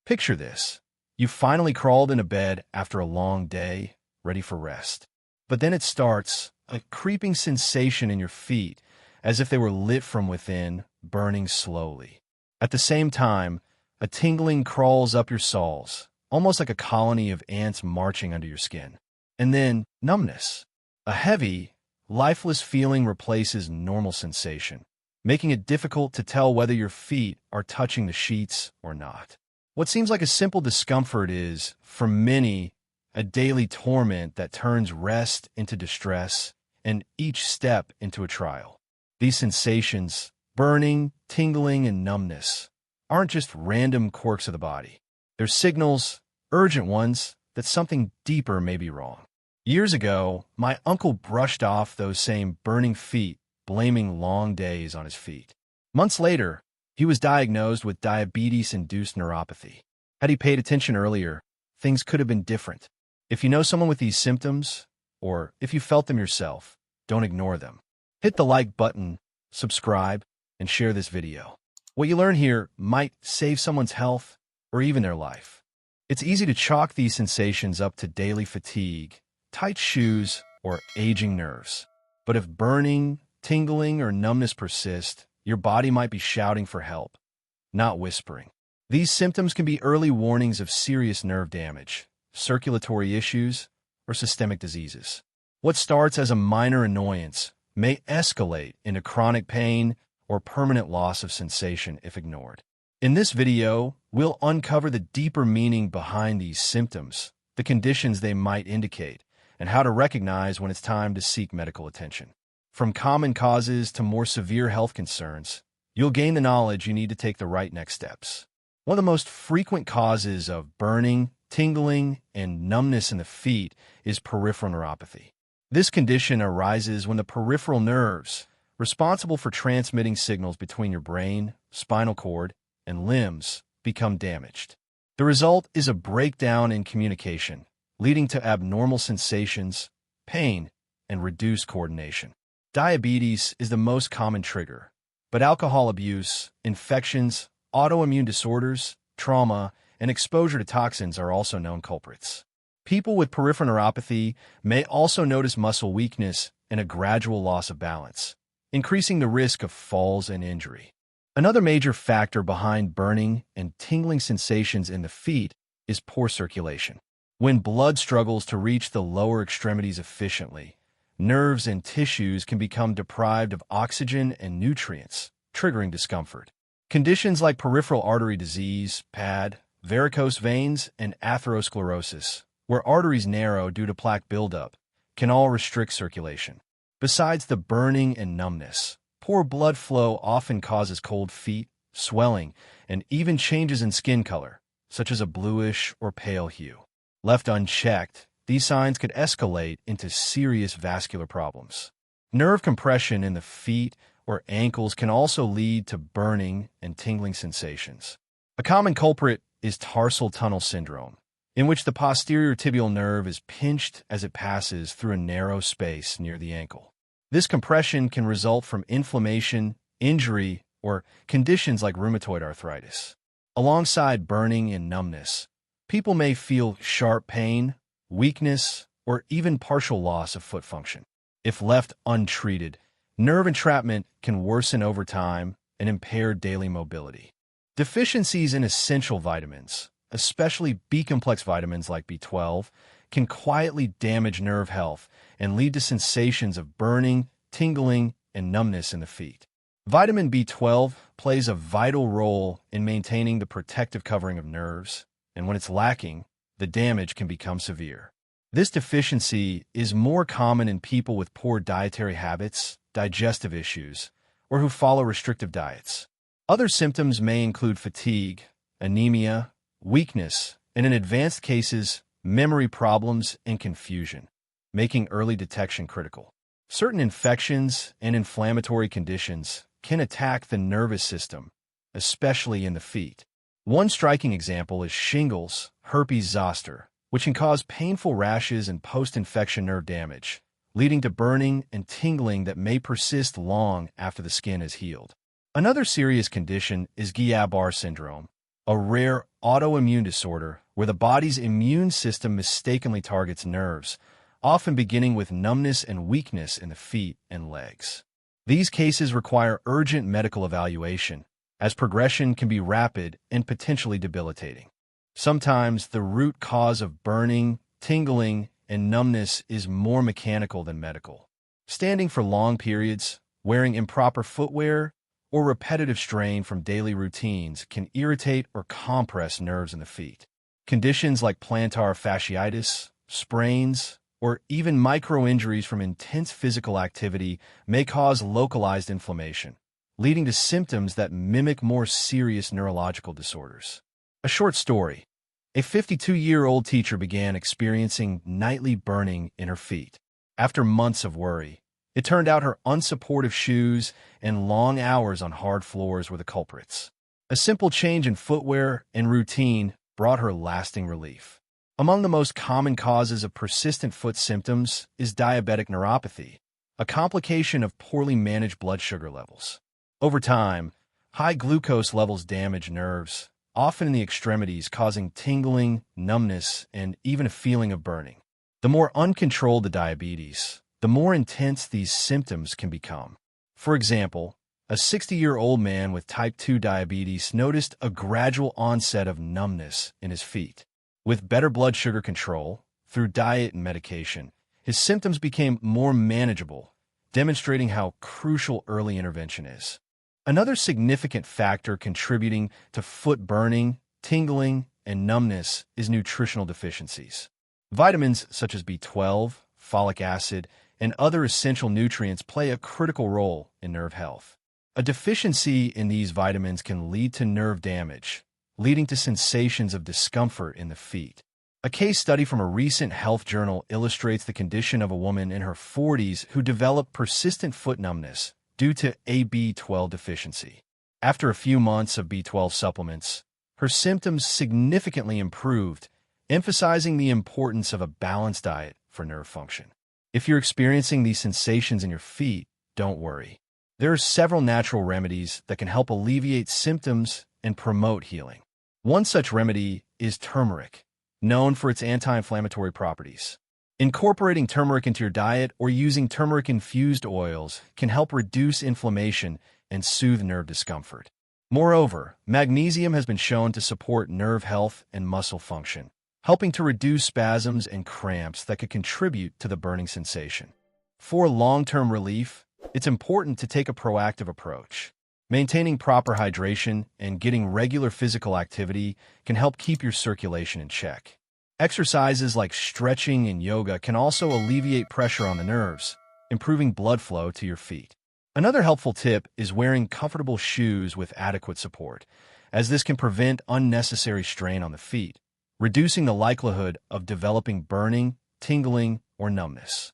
Picture this. You finally crawled into bed after a long day, ready for rest. But then it starts, a creeping sensation in your feet, as if they were lit from within, burning slowly. At the same time, a tingling crawls up your soles, almost like a colony of ants marching under your skin. And then, numbness. A heavy, lifeless feeling replaces normal sensation, making it difficult to tell whether your feet are touching the sheets or not. What seems like a simple discomfort is, for many, a daily torment that turns rest into distress and each step into a trial. These sensations, burning, tingling, and numbness, aren't just random quirks of the body. They're signals, urgent ones, that something deeper may be wrong. Years ago, my uncle brushed off those same burning feet, blaming long days on his feet. Months later, he was diagnosed with diabetes-induced neuropathy. Had he paid attention earlier, things could have been different. If you know someone with these symptoms, or if you felt them yourself, don't ignore them. Hit the like button, subscribe, and share this video. What you learn here might save someone's health or even their life. It's easy to chalk these sensations up to daily fatigue, tight shoes, or aging nerves. But if burning, tingling, or numbness persist, your body might be shouting for help, not whispering. These symptoms can be early warnings of serious nerve damage, circulatory issues, or systemic diseases. What starts as a minor annoyance may escalate into chronic pain or permanent loss of sensation if ignored. In this video, we'll uncover the deeper meaning behind these symptoms, the conditions they might indicate, and how to recognize when it's time to seek medical attention. From common causes to more severe health concerns, you'll gain the knowledge you need to take the right next steps. One of the most frequent causes of burning, tingling, and numbness in the feet is peripheral neuropathy. This condition arises when the peripheral nerves, responsible for transmitting signals between your brain, spinal cord, and limbs, become damaged. The result is a breakdown in communication, leading to abnormal sensations, pain, and reduced coordination. Diabetes is the most common trigger, but alcohol abuse, infections, autoimmune disorders, trauma, and exposure to toxins are also known culprits. People with peripheral neuropathy may also notice muscle weakness and a gradual loss of balance, increasing the risk of falls and injury. Another major factor behind burning and tingling sensations in the feet is poor circulation. When blood struggles to reach the lower extremities efficiently, nerves and tissues can become deprived of oxygen and nutrients, triggering discomfort. Conditions like peripheral artery disease, PAD, varicose veins, and atherosclerosis, where arteries narrow due to plaque buildup, can all restrict circulation. Besides the burning and numbness, poor blood flow often causes cold feet, swelling, and even changes in skin color, such as a bluish or pale hue. Left unchecked, these signs could escalate into serious vascular problems. Nerve compression in the feet or ankles can also lead to burning and tingling sensations. A common culprit is tarsal tunnel syndrome, in which the posterior tibial nerve is pinched as it passes through a narrow space near the ankle. This compression can result from inflammation, injury, or conditions like rheumatoid arthritis. Alongside burning and numbness, people may feel sharp pain, weakness, or even partial loss of foot function. If left untreated, nerve entrapment can worsen over time and impair daily mobility. Deficiencies in essential vitamins, especially B-complex vitamins like B12, can quietly damage nerve health and lead to sensations of burning, tingling, and numbness in the feet. Vitamin B12 plays a vital role in maintaining the protective covering of nerves, and when it's lacking, the damage can become severe. This deficiency is more common in people with poor dietary habits, digestive issues, or who follow restrictive diets. Other symptoms may include fatigue, anemia, weakness, and in advanced cases, memory problems and confusion, making early detection critical. Certain infections and inflammatory conditions can attack the nervous system, especially in the feet. One striking example is shingles, herpes zoster, which can cause painful rashes and post-infection nerve damage, leading to burning and tingling that may persist long after the skin is healed. Another serious condition is Guillain-Barré syndrome, a rare autoimmune disorder where the body's immune system mistakenly targets nerves, often beginning with numbness and weakness in the feet and legs. These cases require urgent medical evaluation, as progression can be rapid and potentially debilitating. Sometimes the root cause of burning, tingling, and numbness is more mechanical than medical. Standing for long periods, wearing improper footwear, or repetitive strain from daily routines can irritate or compress nerves in the feet. Conditions like plantar fasciitis, sprains, or even micro-injuries from intense physical activity may cause localized inflammation, leading to symptoms that mimic more serious neurological disorders. A short story. A 52-year-old teacher began experiencing nightly burning in her feet. After months of worry, it turned out her unsupportive shoes and long hours on hard floors were the culprits. A simple change in footwear and routine brought her lasting relief. Among the most common causes of persistent foot symptoms is diabetic neuropathy, a complication of poorly managed blood sugar levels. Over time, high glucose levels damage nerves, often in the extremities, causing tingling, numbness, and even a feeling of burning. The more uncontrolled the diabetes, the more intense these symptoms can become. For example, a 60-year-old man with type 2 diabetes noticed a gradual onset of numbness in his feet. With better blood sugar control, through diet and medication, his symptoms became more manageable, demonstrating how crucial early intervention is. Another significant factor contributing to foot burning, tingling, and numbness is nutritional deficiencies. Vitamins such as B12, folic acid, and other essential nutrients play a critical role in nerve health. A deficiency in these vitamins can lead to nerve damage, leading to sensations of discomfort in the feet. A case study from a recent health journal illustrates the condition of a woman in her 40s who developed persistent foot numbness due to a B12 deficiency. After a few months of B12 supplements, her symptoms significantly improved, emphasizing the importance of a balanced diet for nerve function. If you're experiencing these sensations in your feet, don't worry. There are several natural remedies that can help alleviate symptoms and promote healing. One such remedy is turmeric, known for its anti-inflammatory properties. Incorporating turmeric into your diet or using turmeric-infused oils can help reduce inflammation and soothe nerve discomfort. Moreover, magnesium has been shown to support nerve health and muscle function, helping to reduce spasms and cramps that could contribute to the burning sensation. For long-term relief, it's important to take a proactive approach. Maintaining proper hydration and getting regular physical activity can help keep your circulation in check. Exercises like stretching and yoga can also alleviate pressure on the nerves, improving blood flow to your feet. Another helpful tip is wearing comfortable shoes with adequate support, as this can prevent unnecessary strain on the feet, reducing the likelihood of developing burning, tingling, or numbness.